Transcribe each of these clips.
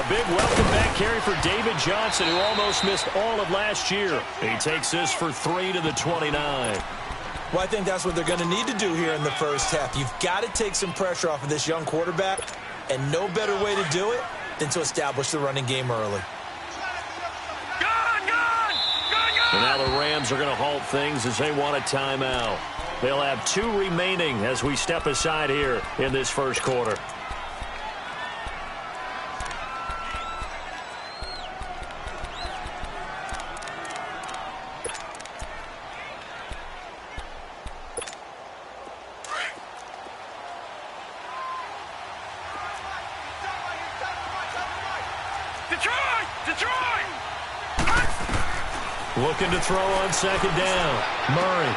A big welcome back carry for David Johnson, who almost missed all of last year. He takes this for 3 to the 29. Well, I think that's what they're going to need to do here in the first half. You've got to take some pressure off of this young quarterback, and no better way to do it than to establish the running game early. And now the Rams are going to halt things as they want a timeout. They'll have 2 remaining as we step aside here in this first quarter. Looking to throw on second down. Murray.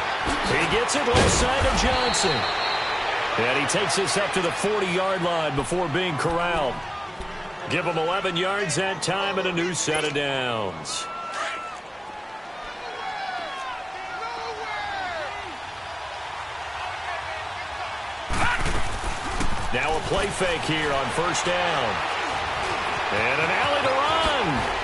He gets it left side of Johnson. And he takes this up to the 40-yard line before being corralled. Give him 11 yards that time and a new set of downs. Now a play fake here on first down. And an alley to run.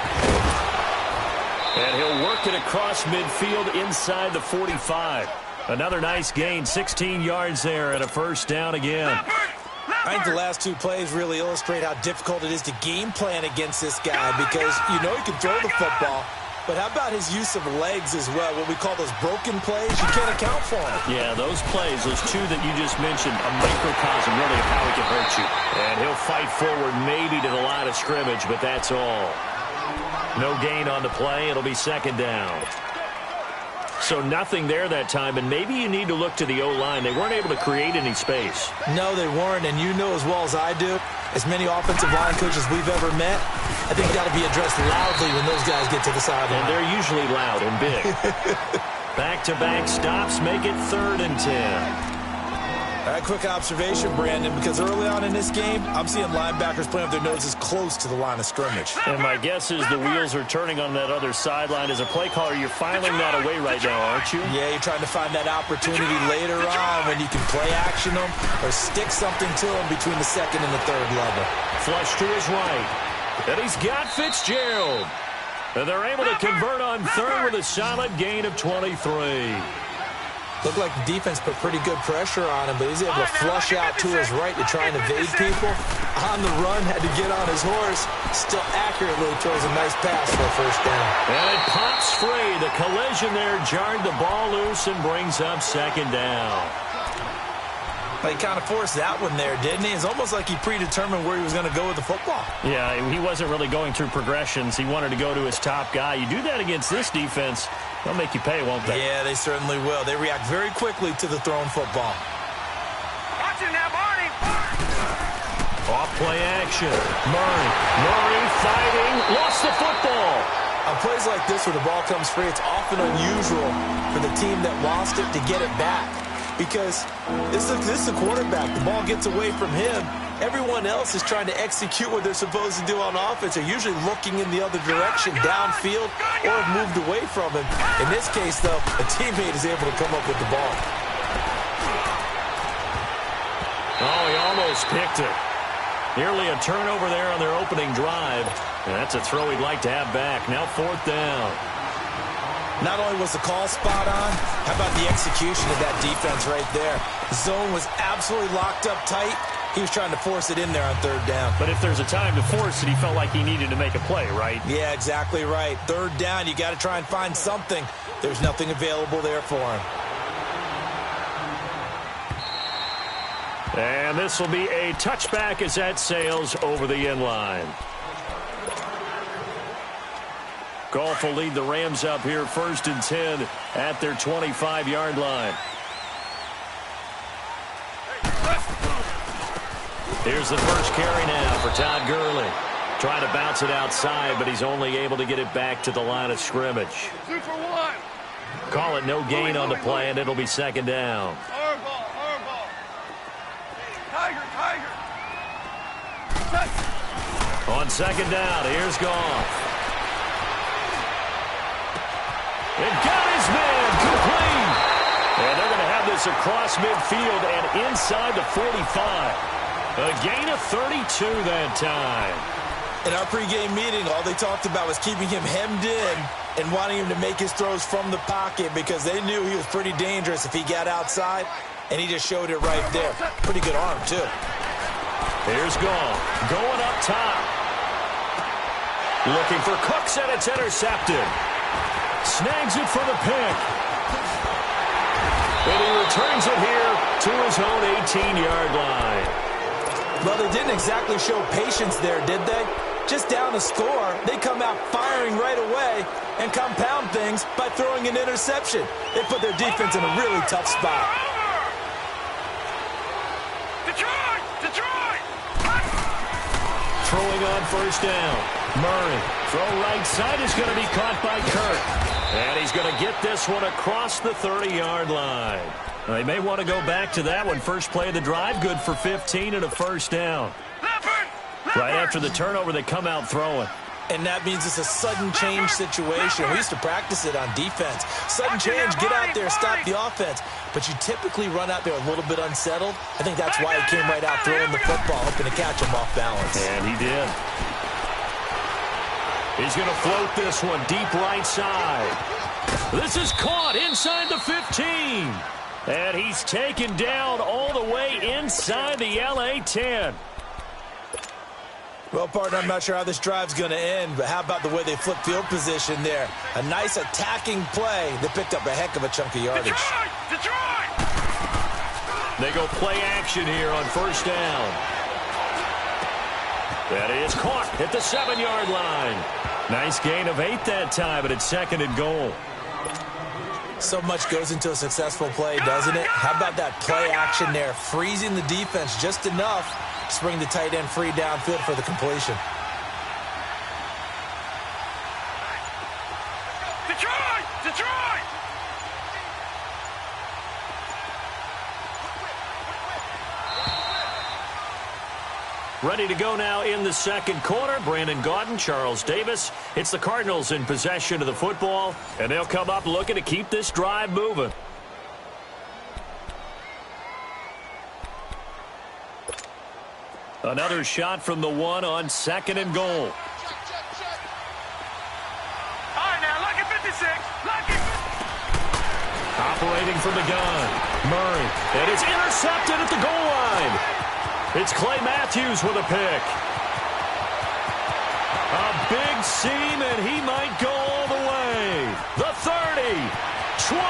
And he'll work it across midfield inside the 45. Another nice gain, 16 yards there and a first down again. I think the last 2 plays really illustrate how difficult it is to game plan against this guy because you know he can throw the football, but how about his use of legs as well? What we call those broken plays, you can't account for them. Yeah, those plays, those 2 that you just mentioned, a microcosm really of how he can hurt you. And he'll fight forward maybe to the line of scrimmage, but that's all. No gain on the play. It'll be second down. So nothing there that time, and maybe you need to look to the O-line. They weren't able to create any space. No, they weren't, and you know as well as I do, as many offensive line coaches we've ever met, I think that'll be addressed loudly when those guys get to the sideline. And they're usually loud and big. Back-to-back stops make it 3rd and 10. All right, quick observation, Brandon, because early on in this game, I'm seeing linebackers playing with their noses close to the line of scrimmage. And my guess is the wheels are turning on that other sideline. As a play caller, you're filing that away right now, aren't you? Yeah, you're trying to find that opportunity later on when you can play action them or stick something to them between the 2nd and the 3rd level. Flush to his right. And he's got Fitzgerald. And they're able to convert on 3rd with a solid gain of 23. Looked like the defense put pretty good pressure on him, but he's able to flush out to his right to try and evade people. On the run, had to get on his horse. Still accurately throws a nice pass for a first down. And it pops free. The collision there jarred the ball loose and brings up second down. He kind of forced that one there, didn't he? It's almost like he predetermined where he was going to go with the football. Yeah, he wasn't really going through progressions. He wanted to go to his top guy. You do that against this defense, they'll make you pay, won't they? Yeah, they certainly will. They react very quickly to the thrown football. Watch it now, Barney. Off play action. Murray fighting. Lost the football. On plays like this where the ball comes free, it's often unusual for the team that lost it to get it back. Because this is the quarterback. The ball gets away from him. Everyone else is trying to execute what they're supposed to do on offense. They're usually looking in the other direction, downfield, or have moved away from him. In this case, though, a teammate is able to come up with the ball. Oh, he almost picked it. Nearly a turnover there on their opening drive. And that's a throw he'd like to have back. Now 4th down. Not only was the call spot on, how about the execution of that defense right there? The zone was absolutely locked up tight. He was trying to force it in there on 3rd down. But if there's a time to force it, he felt like he needed to make a play, right? Yeah, exactly right. 3rd down, you got to try and find something. There's nothing available there for him. And this will be a touchback as that sails over the end line. Goff will lead the Rams up here 1st and 10 at their 25-yard line. Here's the first carry now for Todd Gurley. Trying to bounce it outside, but he's only able to get it back to the line of scrimmage. 2 for 1. Call it no gain on the play, and it'll be second down. Our ball. Tiger. On second down, here's Goff. It got his man complete. And they're going to have this across midfield and inside the 45. A gain of 32 that time. In our pregame meeting, all they talked about was keeping him hemmed in and wanting him to make his throws from the pocket because they knew he was pretty dangerous if he got outside, and he just showed it right there. Pretty good arm, too. Here's Gall, going up top. Looking for Cooks, and it's intercepted. Snags it for the pick. And he returns it here to his own 18-yard line. Well, they didn't exactly show patience there, did they? Just down a score, they come out firing right away and compound things by throwing an interception. They put their defense in a really tough spot. Detroit! Throwing on first down. Murray, throw right side is going to be caught by Kirk. And he's going to get this one across the 30-yard line. They may want to go back to that one. First play of the drive, good for 15 and a first down. Right after the turnover, they come out throwing. And that means it's a sudden change situation. We used to practice it on defense. Sudden change, get out there, stop the offense. But you typically run out there a little bit unsettled. I think that's why he came right out throwing the football, hoping to catch him off balance. And he did. He's going to float this one deep right side. This is caught inside the 15. And he's taken down all the way inside the LA 10. Well, partner, I'm not sure how this drive's going to end, but how about the way they flip field position there? A nice attacking play. They picked up a heck of a chunk of yardage. Detroit! They go play action here on first down. That is caught at the 7-yard line. Nice gain of 8 that time, but it's second and goal. So much goes into a successful play, doesn't it? How about that play action there? Freezing the defense just enough to bring the tight end free downfield for the completion. Detroit! Ready to go now in the second quarter. Brandon Gaudin, Charles Davis. It's the Cardinals in possession of the football, and they'll come up looking to keep this drive moving. Another shot from the one on second and goal. All right, now, lucky 56. Lucky. Operating from the gun. Murray. And it's intercepted at the goal line. It's Clay Matthews with a pick. A big seam, and he might go all the way. The 30, 20,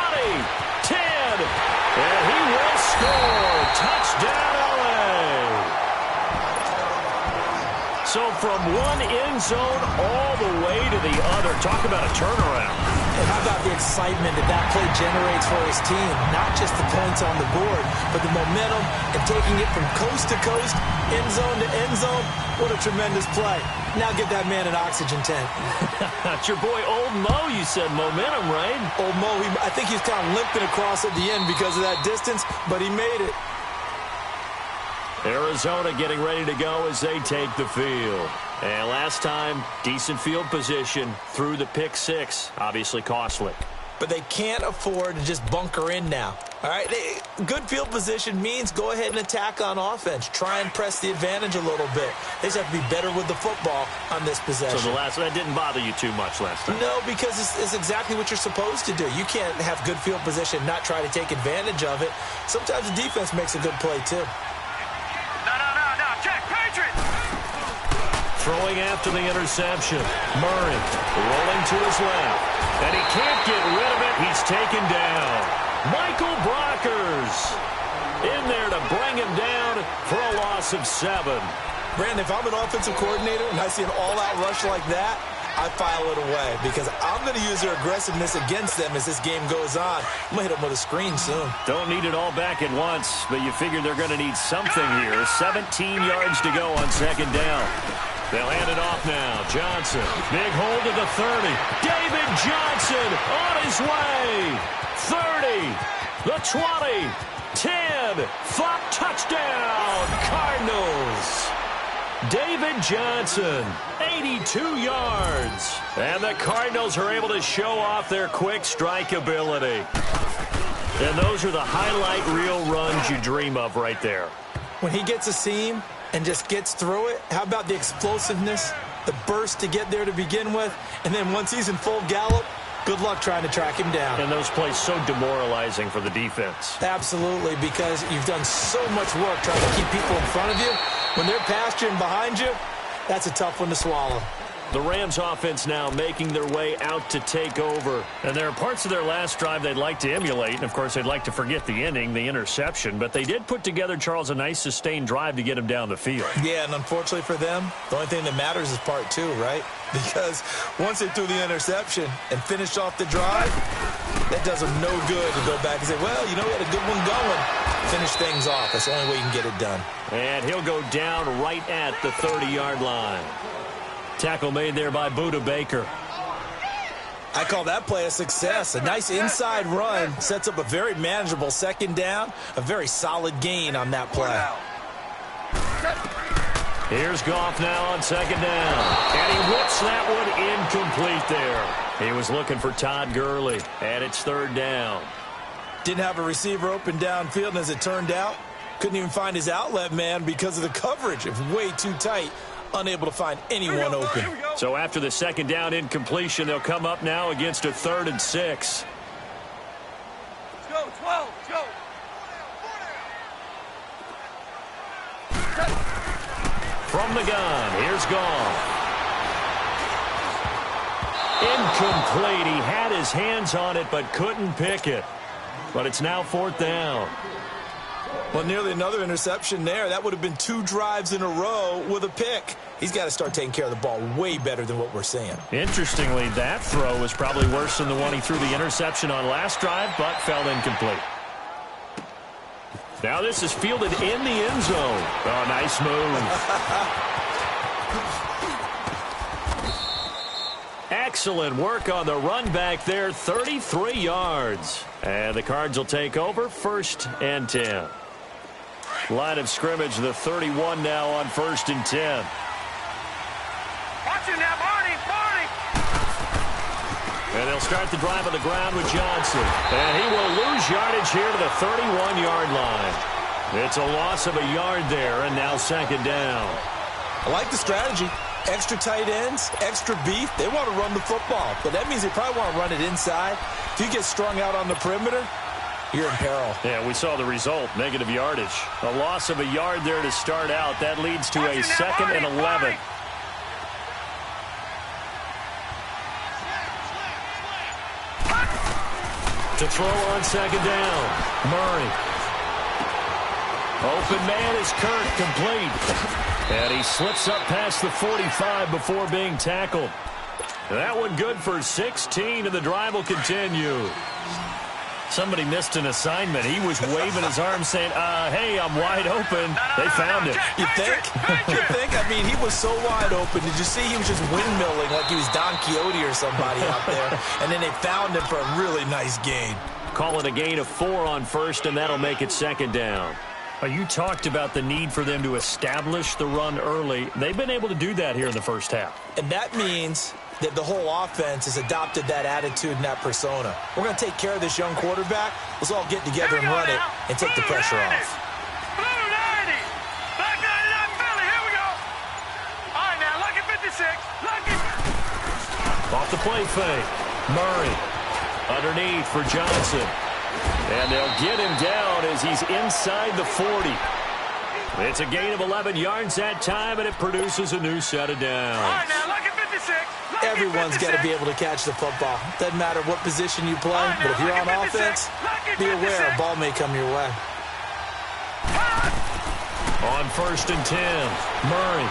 10, and he will score. Touchdown, LA. So from one end zone all the way to the other. Talk about a turnaround. And how about the excitement that that play generates for his team? Not just the points on the board, but the momentum and taking it from coast to coast, end zone to end zone. What a tremendous play. Now get that man an oxygen tank. It's your boy Old Mo, you said momentum, right? Old Mo, I think he was kind of limping across at the end because of that distance, but he made it. Arizona getting ready to go as they take the field. And last time, decent field position through the pick six. Obviously costly. But they can't afford to just bunker in now. All right, good field position means go ahead and attack on offense. Try and press the advantage a little bit. They just have to be better with the football on this possession. So that didn't bother you too much last time? No, because it's exactly what you're supposed to do. You can't have good field position and not try to take advantage of it. Sometimes the defense makes a good play, too. No, check, Patriots! Throwing after the interception. Murray rolling to his left. And he can't get rid of it. He's taken down. Michael Brockers in there to bring him down for a loss of 7. Brandon, if I'm an offensive coordinator and I see an all-out rush like that, I file it away because I'm going to use their aggressiveness against them as this game goes on. I'm going to hit them with a screen soon. Don't need it all back at once, but you figure they're going to need something here. 17 yards to go on second down. They'll hand it off now. Johnson, big hold to the 30. David Johnson on his way. 30, the 20, 10, flop touchdown, Cardinals. David Johnson, 82 yards. And the Cardinals are able to show off their quick strike ability. And those are the highlight reel runs you dream of right there. When he gets a seam and just gets through it, how about the explosiveness the burst to get there to begin with, and then once he's in full gallop, good luck trying to track him down. And those plays so demoralizing for the defense. Absolutely, because you've done so much work trying to keep people in front of you. When they're past you and behind you, that's a tough one to swallow. The Rams offense now making their way out to take over. And there are parts of their last drive they'd like to emulate. And, of course, they'd like to forget the ending, the interception. But they did put together, Charles, a nice sustained drive to get him down the field. Yeah, and unfortunately for them, the only thing that matters is part two, right? Because once they threw the interception and finished off the drive, that does them no good to go back and say, well, you know, we had a good one going. Finish things off. That's the only way you can get it done. And he'll go down right at the 30-yard line. Tackle made there by Buda Baker. I call that play a success. A nice inside run sets up a very manageable second down. A very solid gain on that play. Here's Goff now on second down. And he whips that one incomplete there. He was looking for Todd Gurley. And it's third down. Didn't have a receiver open downfield, and as it turned out, couldn't even find his outlet man because of the coverage. It was way too tight. Unable to find anyone open. So after the second down incompletion, they'll come up now against a 3rd and 6. Let's go, 12, let's go. From the gun, here's Goff. Incomplete. He had his hands on it but couldn't pick it. But it's now 4th down. Well, nearly another interception there. That would have been 2 drives in a row with a pick. He's got to start taking care of the ball way better than what we're seeing. Interestingly, that throw was probably worse than the one he threw the interception on last drive, but fell incomplete. Now this is fielded in the end zone. Oh, nice move. Excellent work on the run back there, 33 yards. And the Cards will take over, 1st and 10. Line of scrimmage, the 31 now on 1st and 10. Watch him now, Barney, Barney. And they'll start the drive on the ground with Johnson. And he will lose yardage here to the 31-yard line. It's a loss of a yard there, and now 2nd down. I like the strategy. Extra tight ends, extra beef. They want to run the football, but that means they probably want to run it inside. If you get strung out on the perimeter, you're in peril. Yeah, we saw the result, negative yardage. A loss of a yard there to start out. That leads to a 2nd and 11. To throw on 2nd down, Murray. Open man is Kirk, complete. And he slips up past the 45 before being tackled. That one good for 16, and the drive will continue. Somebody missed an assignment. He was waving his arms saying, hey, I'm wide open. They found him. You think? You think? I mean, he was so wide open. Did you see he was just windmilling like he was Don Quixote or somebody out there? And then they found him for a really nice gain. Call it a gain of 4 on 1st, and that'll make it 2nd down. You talked about the need for them to establish the run early. They've been able to do that here in the first half. And that means that the whole offense has adopted that attitude and that persona. We're going to take care of this young quarterback. Let's all get together and run it and take the pressure off. Blue 90. Black 99 Philly. Here we go. All right, now, lucky 56. Lucky. Off the play fake. Murray underneath for Johnson. And they'll get him down as he's inside the 40. It's a gain of 11 yards that time, and it produces a new set of downs. All right, now, lucky 56. Lucky Everyone's got to be able to catch the football. Doesn't matter what position you play, but if you're on offense, be aware a ball may come your way. On 1st and 10, Murray.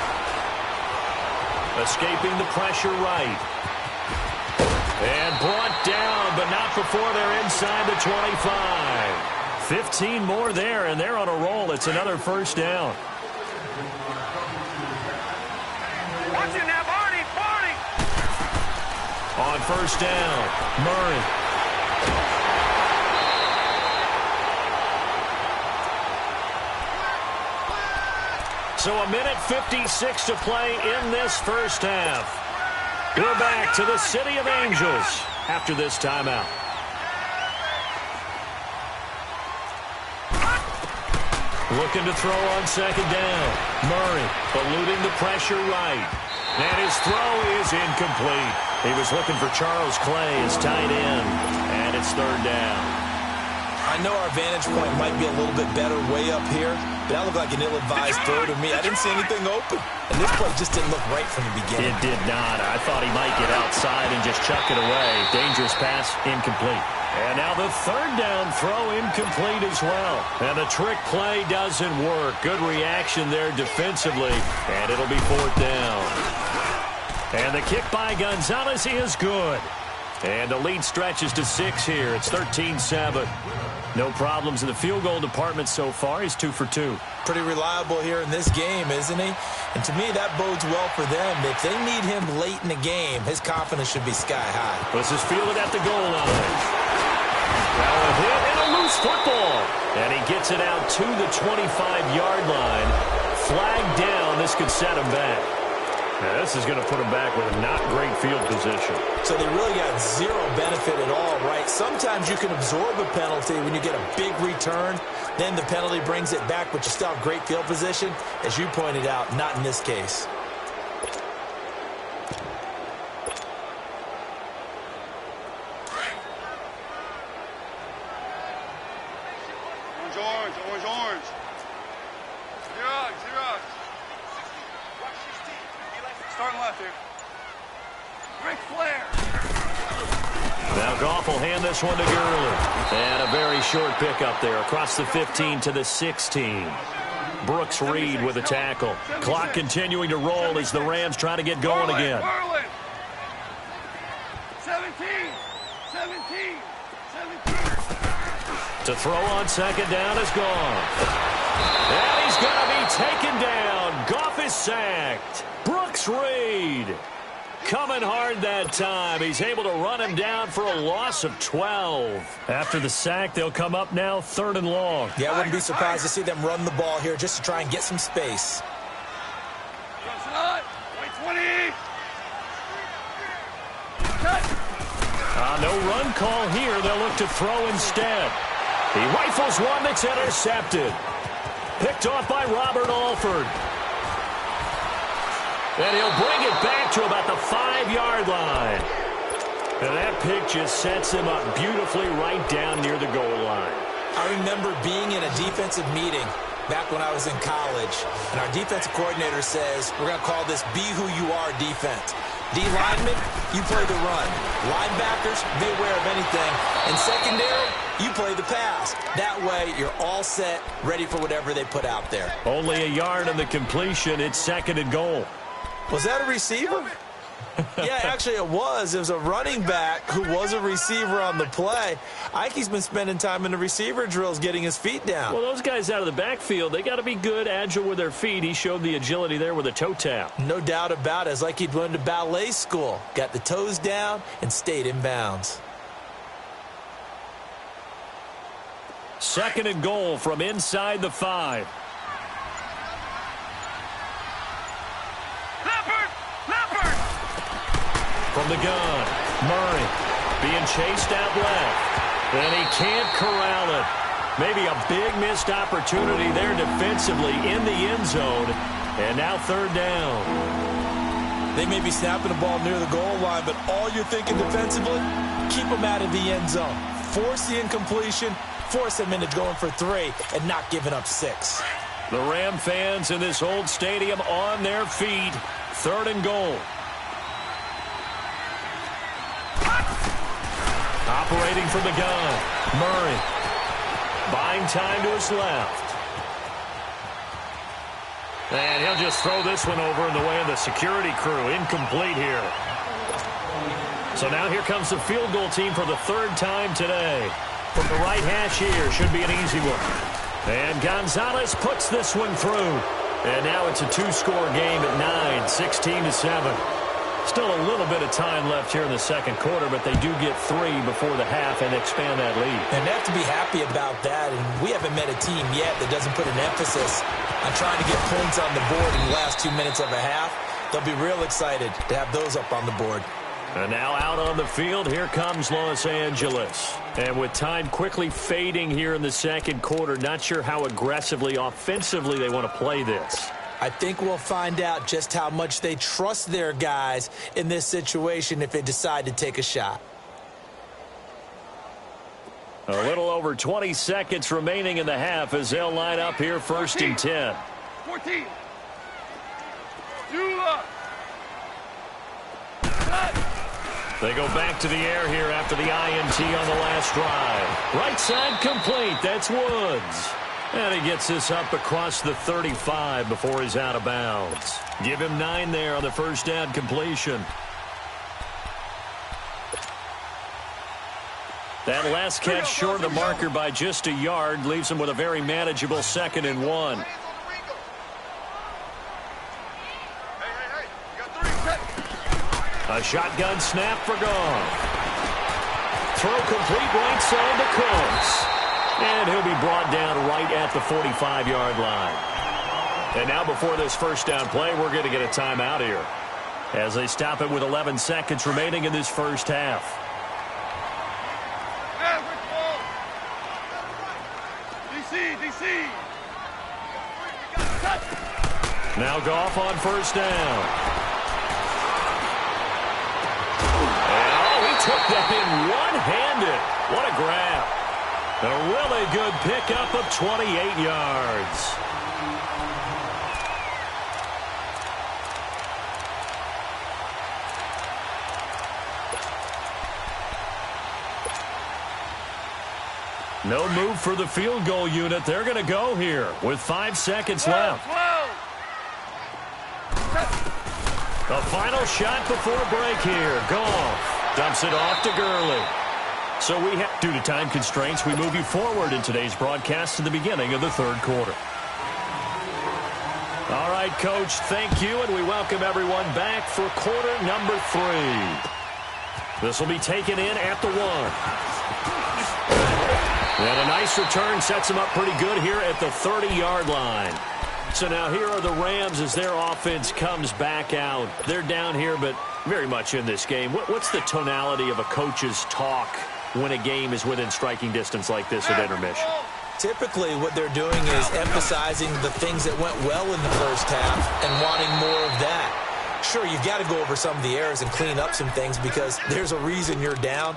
Escaping the pressure right. And brought down, but not before they're inside the 25. 15 more there, and they're on a roll. It's another 1st down. Watch him now, Barney, Barney. On 1st down, Murray. So a minute 56 to play in this first half. We're back to the City of Angels after this timeout. Looking to throw on second down. Murray eluding the pressure right. And his throw is incomplete. He was looking for Charles Clay as tight end. And it's third down. I know our vantage point might be a little bit better way up here, but that looked like an ill-advised throw to me. I didn't see anything open. And this play just didn't look right from the beginning. It did not. I thought he might get outside and just chuck it away. Dangerous pass, incomplete. And now the third down throw incomplete as well. And the trick play doesn't work. Good reaction there defensively. And it'll be fourth down. And the kick by Gonzalez is good. And the lead stretches to 6 here. It's 13-7. No problems in the field goal department so far. He's 2 for 2. Pretty reliable here in this game, isn't he? And to me, that bodes well for them. If they need him late in the game, his confidence should be sky high. This is fielded at the goal line. Now a hit and a loose football. And he gets it out to the 25-yard line. Flag down. This could set him back. Now this is going to put him back with a not great field position. So they really got zero benefit at all, right? Sometimes you can absorb a penalty when you get a big return. Then the penalty brings it back, but you still have great field position. As you pointed out, not in this case. Orange. Xerox. Starting left here. Ric Flair. Now Goff will hand this one to Gurley. And a very short pickup there across the 15 to the 16. Brooks Reed with a tackle. Clock continuing to roll as the Rams try to get going again. 17. To throw on second down is Goff. And he's going to be taken down. Goff is sacked. Brooks Reed coming hard that time. He's able to run him down for a loss of 12. After the sack, they'll come up now 3rd and long. Yeah, I wouldn't be surprised to see them run the ball here just to try and get some space. No run call here. They'll look to throw instead. He rifles one that's intercepted. Picked off by Robert Alford. And he'll bring it back to about the 5-yard line. And that pick just sets him up beautifully right down near the goal line. I remember being in a defensive meeting back when I was in college, and our defensive coordinator says, we're going to call this Be Who You Are defense. D linemen, you play the run. Linebackers, be aware of anything. And secondary, you play the pass. That way, you're all set, ready for whatever they put out there. Only a yard on the completion. It's 2nd and goal. Was that a receiver? Yeah, actually it was. It was a running back who was a receiver on the play. Ike's been spending time in the receiver drills getting his feet down. Well, those guys out of the backfield, they got to be good, agile with their feet. He showed the agility there with a toe tap. No doubt about it. It's like he'd went to ballet school. Got the toes down and stayed in bounds. 2nd and goal from inside the 5. From the gun, Murray being chased out left. And he can't corral it. Maybe a big missed opportunity there defensively in the end zone. And now 3rd down. They may be snapping the ball near the goal line, but all you're thinking defensively, keep them out of the end zone. Force the incompletion, force them into going for 3, and not giving up 6. The Ram fans in this old stadium on their feet. 3rd and goal. Operating from the gun, Murray. Buying time to his left. And he'll just throw this one over in the way of the security crew. Incomplete here. So now here comes the field goal team for the 3rd time today. From the right hash here, should be an easy one. And Gonzalez puts this one through. And now it's a 2-score game at 9, 16-7. Still a little bit of time left here in the 2nd quarter, but they do get 3 before the half and expand that lead. And they have to be happy about that, and we haven't met a team yet that doesn't put an emphasis on trying to get points on the board in the last 2 minutes of a half. They'll be real excited to have those up on the board. And now out on the field, here comes Los Angeles. And with time quickly fading here in the second quarter, not sure how aggressively, offensively they want to play this. I think we'll find out just how much they trust their guys in this situation if they decide to take a shot. A little over 20 seconds remaining in the half as they'll line up here 1st and 10. 14. You up. They go back to the air here after the INT on the last drive. Right side complete. That's Woods. And he gets this up across the 35 before he's out of bounds. Give him 9 there on the first down completion. That last catch short of the marker by just a yard leaves him with a very manageable 2nd and 1. A shotgun snap for Goff. Throw complete right side to Cooks. And he'll be brought down right at the 45-yard line. And now before this first down play, we're going to get a timeout here as they stop it with 11 seconds remaining in this first half. DC. Now Goff on first down. Took that in one-handed. What a grab. A really good pickup of 28 yards. No move for the field goal unit. They're going to go here with 5 seconds left. The final shot before break here. Goff dumps it off to Gurley. So due to time constraints, we move you forward in today's broadcast to the beginning of the third quarter. All right, Coach, thank you, and we welcome everyone back for quarter number 3. This will be taken in at the 1. And a nice return sets them up pretty good here at the 30-yard line. So now here are the Rams as their offense comes back out. They're down here, but very much in this game. What's the tonality of a coach's talk when a game is within striking distance like this at intermission? Typically, what they're doing is emphasizing the things that went well in the first half and wanting more of that. Sure, you've got to go over some of the errors and clean up some things because there's a reason you're down.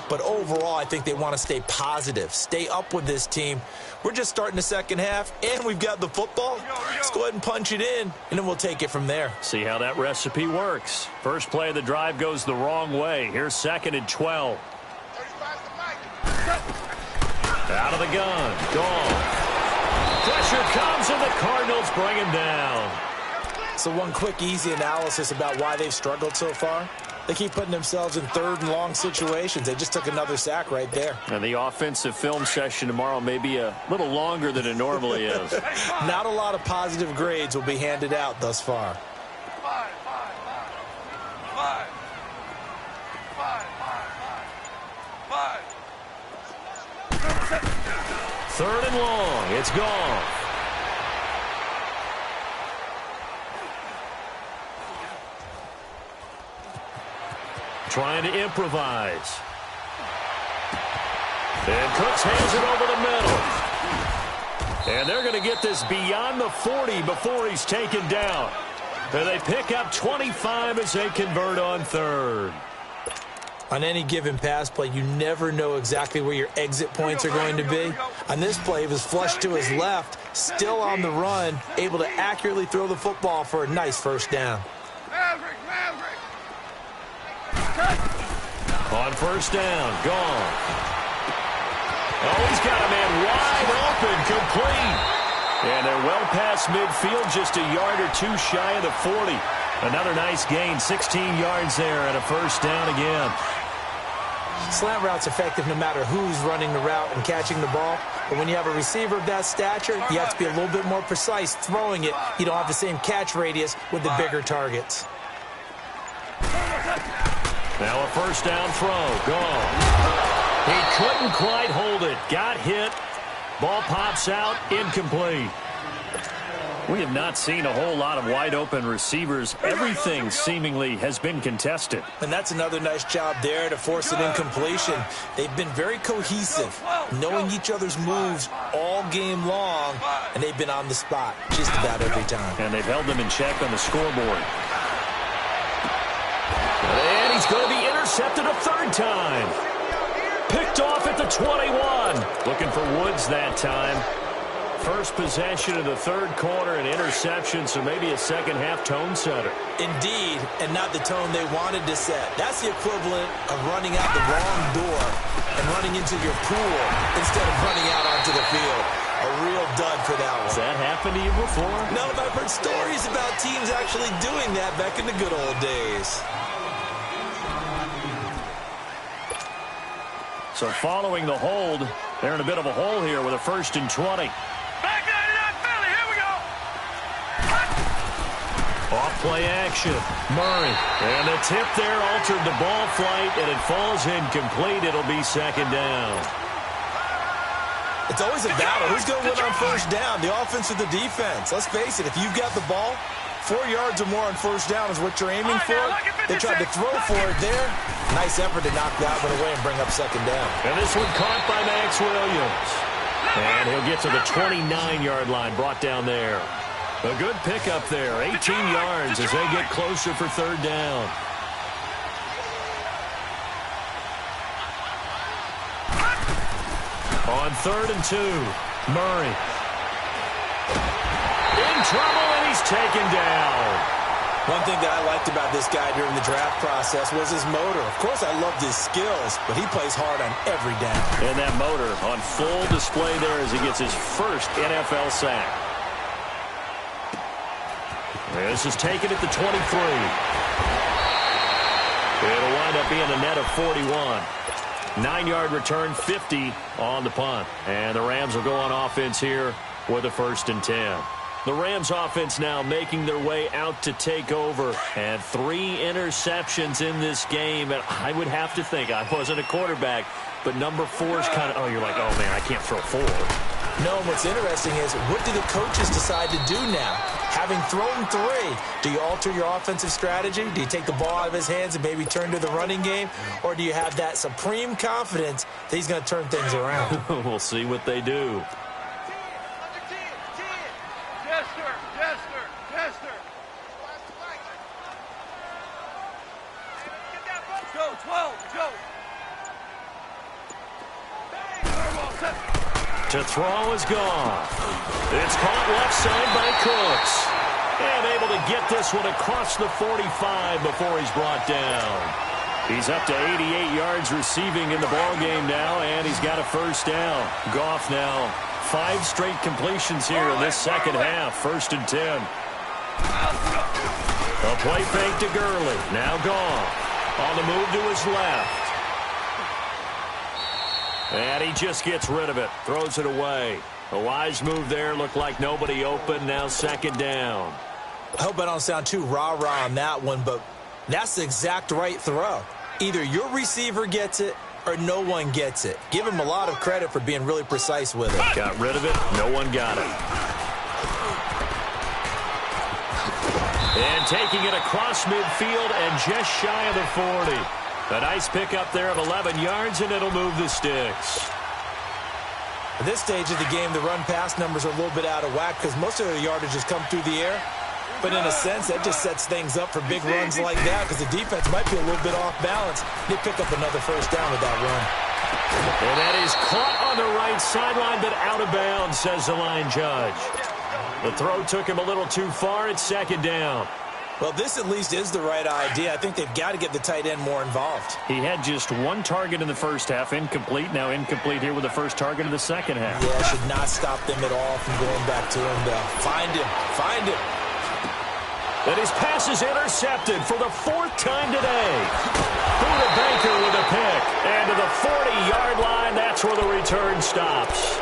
But overall, I think they want to stay positive, stay up with this team. We're just starting the second half, and we've got the football. Let's go ahead and punch it in, and then we'll take it from there. See how that recipe works. First play of the drive goes the wrong way. Here's 2nd and 12. Out of the gun. Gone. Pressure comes, and the Cardinals bring him down. So one quick, easy analysis about why they've struggled so far. They keep putting themselves in 3rd and long situations. They just took another sack right there. And the offensive film session tomorrow may be a little longer than it normally is. Not a lot of positive grades will be handed out thus far. 3rd and long. It's gone. Trying to improvise. And Cooks hands it over the middle. And they're going to get this beyond the 40 before he's taken down. And they pick up 25 as they convert on 3rd. On any given pass play, you never know exactly where your exit points are going to be. On this play, he was flushed to his left, still on the run, able to accurately throw the football for a nice first down. On first down, gone. Oh, he's got a man wide open, complete. And they're well past midfield, just a yard or two shy of the 40. Another nice gain, 16 yards there, and a first down again. Slant route's effective no matter who's running the route and catching the ball. But when you have a receiver of that stature, you have to be a little bit more precise throwing it. You don't have the same catch radius with the bigger targets. Now a first down throw. Gone. He couldn't quite hold it. Got hit. Ball pops out. Incomplete. We have not seen a whole lot of wide-open receivers. Everything seemingly has been contested. And that's another nice job there to force an incompletion. They've been very cohesive, knowing each other's moves all game long, and they've been on the spot just about every time. And they've held them in check on the scoreboard. And he's going to be intercepted a third time. Picked off at the 21. Looking for Woods that time. First possession of the third quarter, an interception, so maybe a second-half tone setter. Indeed, and not the tone they wanted to set. That's the equivalent of running out the wrong door and running into your pool instead of running out onto the field. A real dud for that one. Has that happened to you before? No, but I've heard stories about teams actually doing that back in the good old days. So following the hold, they're in a bit of a hole here with a 1st and 20. Back 99 Philly, here we go. Off play action. Murray. And the tip there altered the ball flight, and it falls incomplete. It'll be second down. It's always a battle. Who's going to win on first down, the offense or the defense? Let's face it, if you've got the ball, 4 yards or more on first down is what you're aiming for. They tried to throw for it there. Nice effort to knock that one away and bring up second down. And this one caught by Max Williams. And he'll get to the 29-yard line, brought down there. A good pickup there, 18 yards as they get closer for third down. On 3rd and 2, Murray. In trouble, and he's taken down. One thing that I liked about this guy during the draft process was his motor. Of course, I loved his skills, but he plays hard on every down. And that motor on full display there as he gets his first NFL sack. This is taken at the 23. It'll wind up being a net of 41. 9-yard return, 50 on the punt. And the Rams will go on offense here with a 1st and 10. The Rams offense now making their way out to take over. And 3 interceptions in this game. And I would have to think, I wasn't a quarterback, but number 4 is kind of, oh, you're like, oh, man, I can't throw 4. No, what's interesting is, what do the coaches decide to do now? Having thrown 3, do you alter your offensive strategy? Do you take the ball out of his hands and maybe turn to the running game? Or do you have that supreme confidence that he's going to turn things around? We'll see what they do. To throw is gone. It's caught left side by Cooks. And able to get this one across the 45 before he's brought down. He's up to 88 yards receiving in the ballgame now, and he's got a first down. Goff now 5 straight completions here in this second half. 1st and 10. A play fake to Gurley. Now Goff on the move to his left. And he just gets rid of it. Throws it away. A wise move there. Looked like nobody open. Now 2nd down. I hope I don't sound too rah-rah on that one, but that's the exact right throw. Either your receiver gets it or no one gets it. Give him a lot of credit for being really precise with it. Got rid of it. No one got it. And taking it across midfield and just shy of the 40. A nice pickup there of 11 yards, and it'll move the sticks. At this stage of the game, the run-pass numbers are a little bit out of whack because most of the yardage has come through the air. But in a sense, that just sets things up for big runs like that because the defense might be a little bit off balance. They pick up another first down with that run. And that is caught on the right sideline, but out of bounds, says the line judge. The throw took him a little too far. It's 2nd down. Well, this at least is the right idea. I think they've got to get the tight end more involved. He had just 1 target in the first half, incomplete. Now incomplete here with the first target in the second half. Yeah, should not stop them at all from going back to him, though. Find him. Find him. And his pass is intercepted for the 4th time today. Buda Baker with a pick. And to the 40-yard line, that's where the return stops.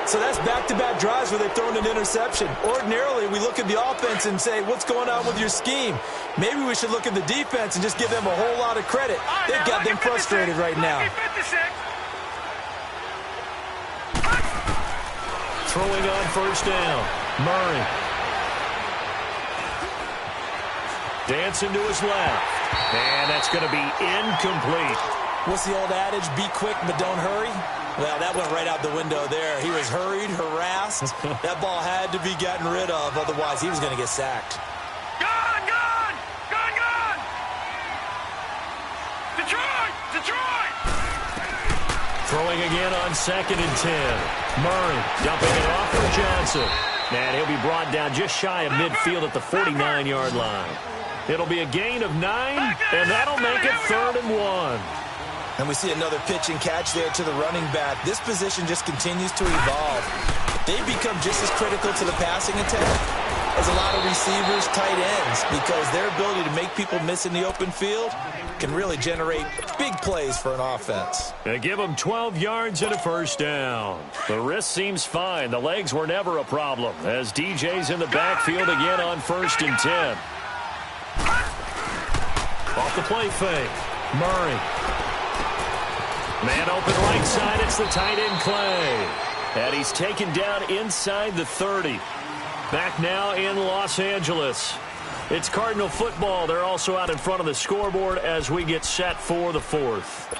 So that's back-to-back drives where they've thrown an interception. Ordinarily, we look at the offense and say, what's going on with your scheme? Maybe we should look at the defense and just give them a whole lot of credit. They've got them frustrated right now. Throwing on first down. Murray. Dancing to his left. And that's going to be incomplete. What's the old adage? Be quick, but don't hurry? Well, that went right out the window there. He was hurried, harassed. That ball had to be gotten rid of, otherwise he was going to get sacked. Gone! Gone! Gone! Gone! Detroit! Detroit! Throwing again on 2nd and 10. Murray dumping it off for Johnson. And he'll be brought down just shy of midfield at the 49-yard line. It'll be a gain of 9, and that'll make it 3rd and 1. And we see another pitch and catch there to the running back. This position just continues to evolve. They become just as critical to the passing attack as a lot of receivers, tight ends, because their ability to make people miss in the open field can really generate big plays for an offense. They give them 12 yards and a first down. The wrist seems fine. The legs were never a problem as DJ's in the backfield again on 1st and 10. Off the play fake. Murray. Man open right side. It's the tight end Clay. And he's taken down inside the 30. Back now in Los Angeles. It's Cardinal football. They're also out in front of the scoreboard as we get set for the 4th.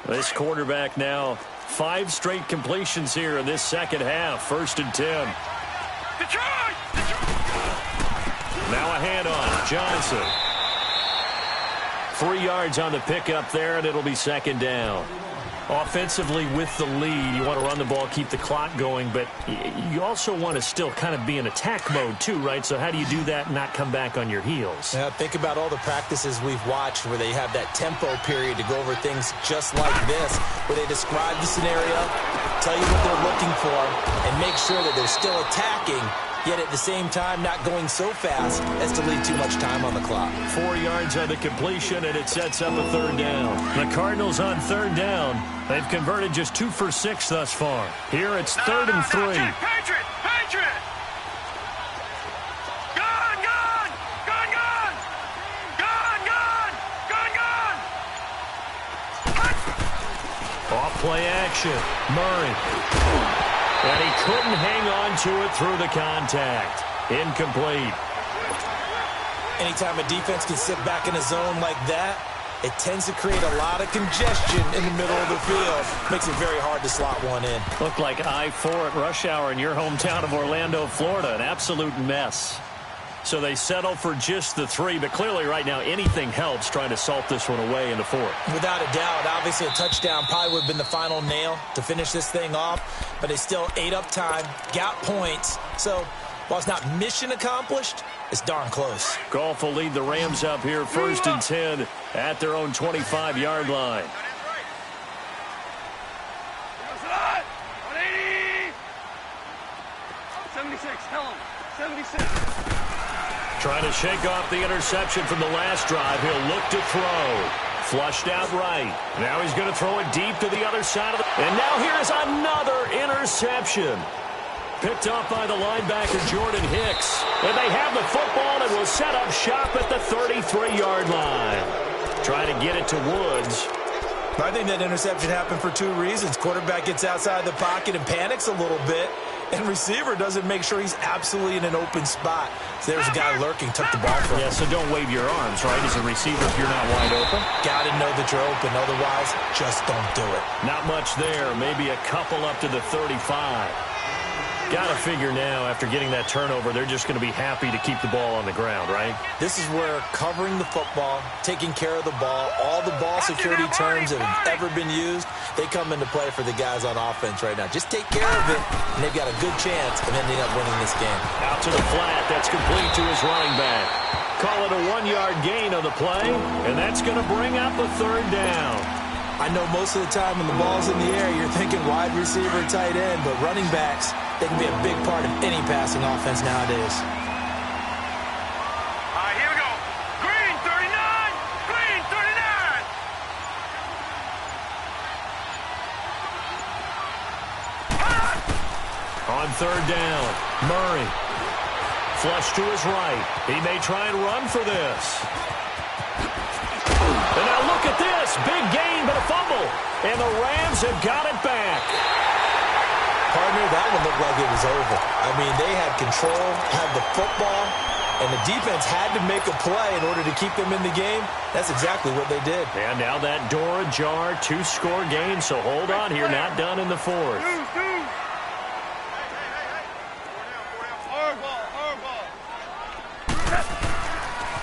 This quarterback now 5 straight completions here in this second half. 1st and 10. Detroit! Now a handoff. Johnson. 3 yards on the pickup there, and it'll be 2nd down. Offensively with the lead, you want to run the ball, keep the clock going, but you also want to still kind of be in attack mode too, right? So how do you do that and not come back on your heels? Now think about all the practices we've watched where they have that tempo period to go over things just like this, where they describe the scenario, tell you what they're looking for, and make sure that they're still attacking, yet at the same time not going so fast as to leave too much time on the clock. 4 yards on the completion, and it sets up a 3rd down. The Cardinals on 3rd down. They've converted just 2 for 6 thus far. Here it's 3rd and 3. Patriot! Patriot! Gone! Gone! Gone! Gone! Gone! Gone! Gone! Gone! Off play action. Murray. And he couldn't hang on to it through the contact. Incomplete. Anytime a defense can sit back in a zone like that, it tends to create a lot of congestion in the middle of the field. Makes it very hard to slot one in. Looked like I-4 at rush hour in your hometown of Orlando, Florida. An absolute mess. So they settle for just the 3, but clearly right now anything helps trying to salt this one away in the 4th. Without a doubt, obviously a touchdown probably would have been the final nail to finish this thing off, but they still ate up time, got points. So while it's not mission accomplished, it's darn close. Goff will lead the Rams up here 1st and 10 at their own 25-yard line. 76, tell him. 76. Trying to shake off the interception from the last drive. He'll look to throw. Flushed out right. Now he's going to throw it deep to the other side of the... And now here's another interception. Picked off by the linebacker, Jordan Hicks. And they have the football and will set up shop at the 33-yard line. Trying to get it to Woods. I think that interception happened for 2 reasons. Quarterback gets outside the pocket and panics a little bit. And receiver doesn't make sure he's absolutely in an open spot. So there's a guy lurking, took the ball from him. Yeah, so don't wave your arms, right, as a receiver if you're not wide open. Got to know that you're open. Otherwise, just don't do it. Not much there. Maybe a couple up to the 35. Got to figure now, after getting that turnover, they're just going to be happy to keep the ball on the ground, right? This is where covering the football, taking care of the ball, all the ball security terms that have ever been used, they come into play for the guys on offense right now. Just take care of it, and they've got a good chance of ending up winning this game. Out to the flat. That's complete to his running back. Call it a 1-yard gain on the play, and that's going to bring up a 3rd down. I know most of the time when the ball's in the air, you're thinking wide receiver, tight end, but running backs, they can be a big part of any passing offense nowadays. All right, here we go. Green, 39. Green, 39. On 3rd down, Murray. Flush to his right. He may try and run for this. And now look at this. Big gain, but a fumble. And the Rams have got it back. Part Gardner, that one looked like it was over. I mean, they had control, had the football, and the defense had to make a play in order to keep them in the game. That's exactly what they did. And now that door ajar, 2-score game, so hold on here, not done in the fourth.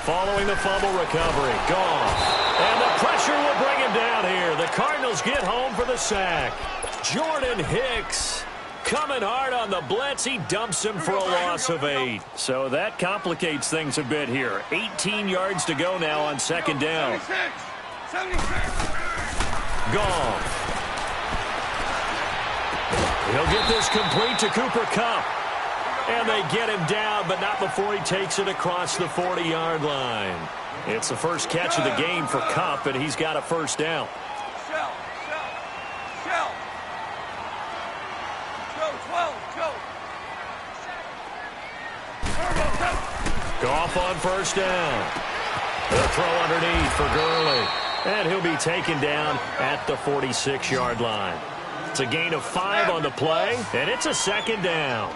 Following the fumble recovery, Goff. And the pressure will bring him down here. The Cardinals get home for the sack. Jordan Hicks coming hard on the blitz. He dumps him for a loss of 8. So that complicates things a bit here. 18 yards to go now on second down. 76. Goff. He'll get this complete to Cooper Kupp. And they get him down, but not before he takes it across the 40-yard line. It's the first catch of the game for Kupp, and he's got a first down. Shell. 12. Goff on first down. The throw underneath for Gurley. And he'll be taken down at the 46-yard line. It's a gain of 5 on the play, and it's a second down.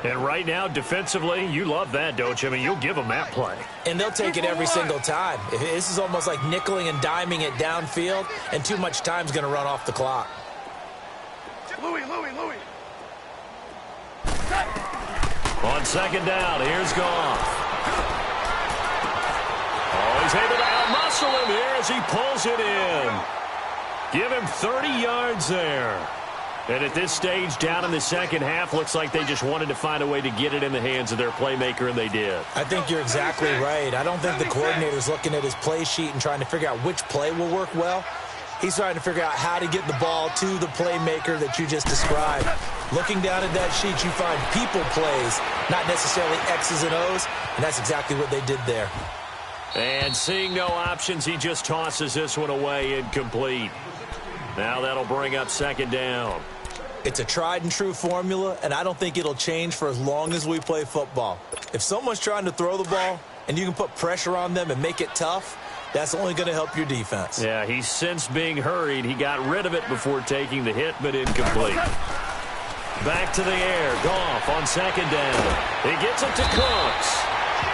And right now, defensively, you love that, don't you? I mean, you'll give them that play. And they'll take it every single time. This is almost like nickeling and diming it downfield, and too much time's going to run off the clock. Louis. On second down, here's Goff. Oh, he's able to outmuscle him here as he pulls it in. Give him 30 yards there. And at this stage, down in the second half, looks like they just wanted to find a way to get it in the hands of their playmaker, and they did. I think you're exactly right. I don't think the coordinator's looking at his play sheet and trying to figure out which play will work well. He's trying to figure out how to get the ball to the playmaker that you just described. Looking down at that sheet, you find people plays, not necessarily X's and O's, and that's exactly what they did there. And seeing no options, he just tosses this one away incomplete. Now that'll bring up second down. It's a tried-and-true formula, and I don't think it'll change for as long as we play football. If someone's trying to throw the ball and you can put pressure on them and make it tough, that's only going to help your defense. Yeah, he's since being hurried. He got rid of it before taking the hit, but incomplete. Back to the air. Goff on second down. He gets it to Cooks.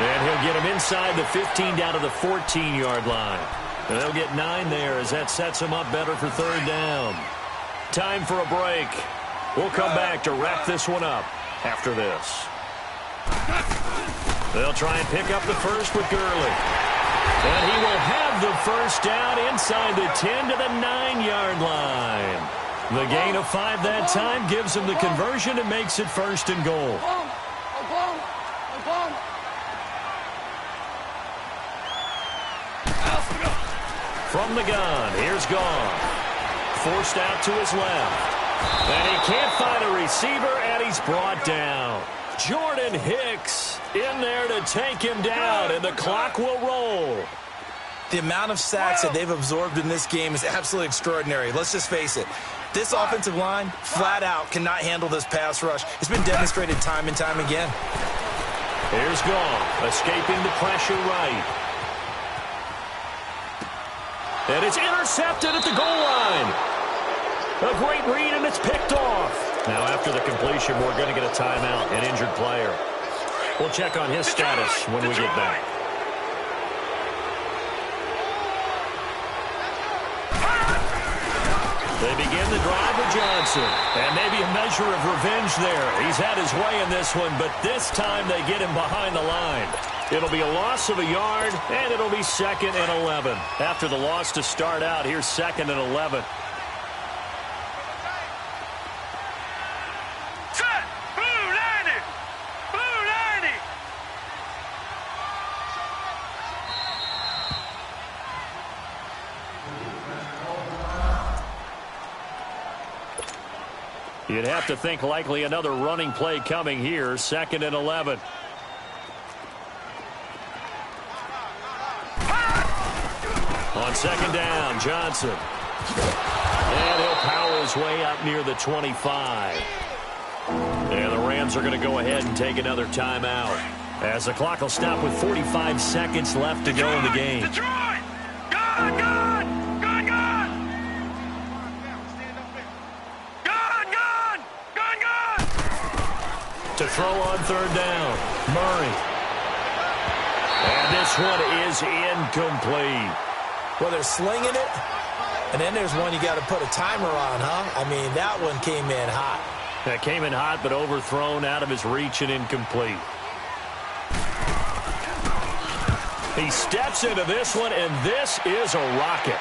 And he'll get him inside the 15 down to the 14-yard line. And they'll get 9 there as that sets him up better for third down. Time for a break. We'll come back to wrap this one up after this. They'll try and pick up the first with Gurley. And he will have the first down inside the 10 to the 9-yard line. The gain of 5 that time gives him the conversion and makes it first and goal. From the gun, here's Goff. Forced out to his left. And he can't find a receiver, and he's brought down. Jordan Hicks in there to take him down, and the clock will roll. The amount of sacks that they've absorbed in this game is absolutely extraordinary. Let's just face it. This offensive line, flat out, cannot handle this pass rush. It's been demonstrated time and time again. Here's Goff, escaping the pressure right. And it's intercepted at the goal line. A great read, and it's picked off. Now, after the completion, we're going to get a timeout, an injured player. We'll check on his status when we get back. They begin the drive with Johnson. And maybe a measure of revenge there. He's had his way in this one, but this time they get him behind the line. It'll be a loss of a yard, and it'll be 2nd and 11. After the loss to start out, here's 2nd and 11. Set! Blue 90! Blue 90! You'd have to think likely another running play coming here. 2nd and 11. On second down, Johnson. And he'll power his way up near the 25. And the Rams are going to go ahead and take another timeout, as the clock will stop with 45 seconds left to go in the game. Detroit! Gone! Gone! Gone! Gone! Gone! Gone! Gone! Gone! to throw on third down. Murray. And this one is incomplete. Well, they're slinging it, and then there's one you got to put a timer on, huh? I mean, that one came in hot. That came in hot, but overthrown, out of his reach, and incomplete. He steps into this one, and this is a rocket.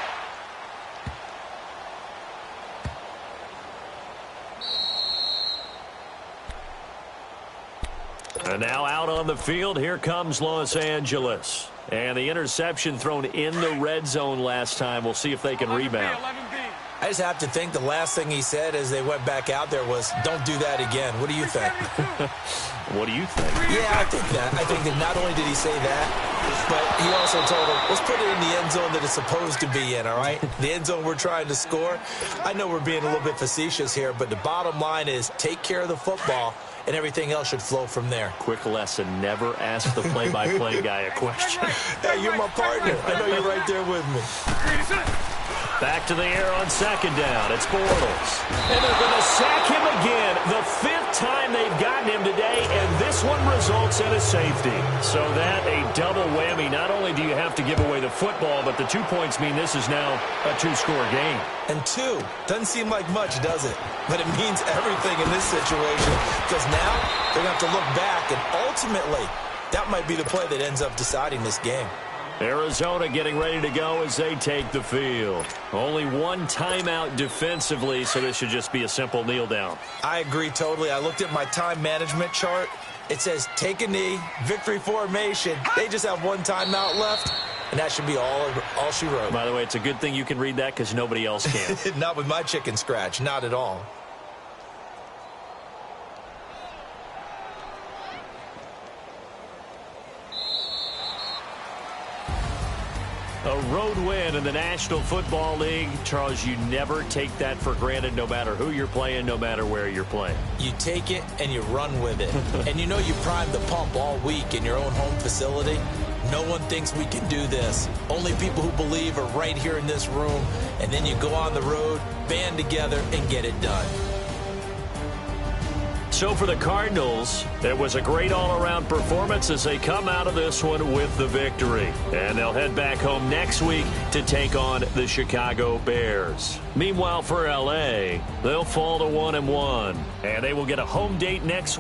And now out on the field, here comes Los Angeles. And the interception thrown in the red zone last time. We'll see if they can rebound. I just have to think the last thing he said as they went back out there was, don't do that again. What do you think? What do you think? Yeah, I think that. I think that not only did he say that, but he also told him, let's put it in the end zone that it's supposed to be in, all right? The end zone we're trying to score. I know we're being a little bit facetious here, but the bottom line is take care of the football, and everything else should flow from there. Quick lesson, never ask the play-by-play guy a question. Hey, you're my partner. I know you're right there with me. Back to the air on second down. It's Bortles. And they're going to sack him again. The fifth time they've gotten him today, and this one results in a safety. So that a double whammy. Not only do you have to give away the football, but the 2 points mean this is now a two-score game. And two, doesn't seem like much, does it? But it means everything in this situation, because now they're going to have to look back, and ultimately, that might be the play that ends up deciding this game. Arizona getting ready to go as they take the field. Only one timeout defensively, so this should just be a simple kneel down. I agree totally. I looked at my time management chart. It says take a knee, victory formation. They just have one timeout left, and that should be all she wrote. By the way, it's a good thing you can read that because nobody else can. Not with my chicken scratch, not at all. A road win in the National Football League. Charles, you never take that for granted no matter who you're playing, no matter where you're playing. You take it and you run with it. And you know you primed the pump all week in your own home facility. No one thinks we can do this. Only people who believe are right here in this room. And then you go on the road, band together, and get it done. So for the Cardinals, it was a great all-around performance as they come out of this one with the victory. And they'll head back home next week to take on the Chicago Bears. Meanwhile, for L.A., they'll fall to 1-1. And they will get a home date next week.